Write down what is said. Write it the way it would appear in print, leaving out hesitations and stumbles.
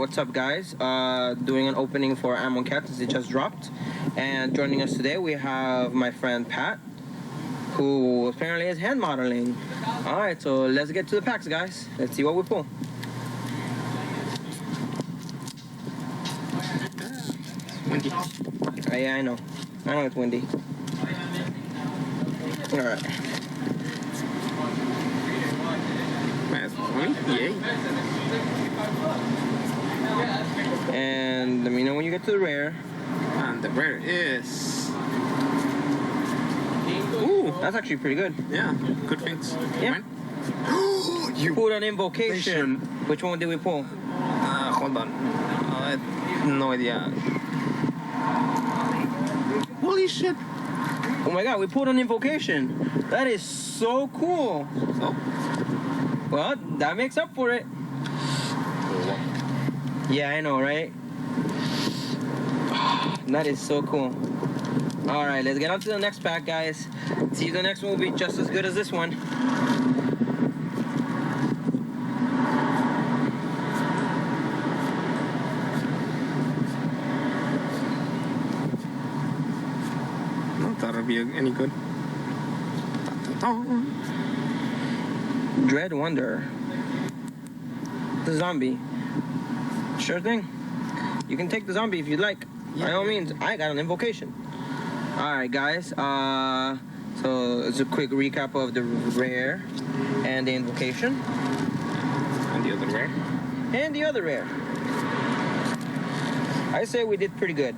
what's up, guys? Doing an opening for Amon Cat as it just dropped. And joining us today, we have my friend Pat, who apparently is hand modeling. Alright, so let's get to the packs, guys. Let's see what we pull. Windy. Yeah, I know it's windy. Alright. Yay. And let me know when you get to the rare. And the rare is... Ooh, that's actually pretty good. Yeah, good things. Yeah. You pulled an invocation. Which one did we pull? Hold on. I have no idea. Holy shit. Oh my god, we pulled an invocation. That is so cool. So? Well, that makes up for it. Yeah, I know, right? That is so cool. Alright, let's get on to the next pack, guys. See if the next one will be just as good as this one. Not that would be any good. Dread Wonder. The zombie. Sure thing. You can take the zombie if you'd like. By all means, I got an invocation. Alright, guys. So it's a quick recap of the rare and the invocation. And the other rare. And the other rare. I say we did pretty good.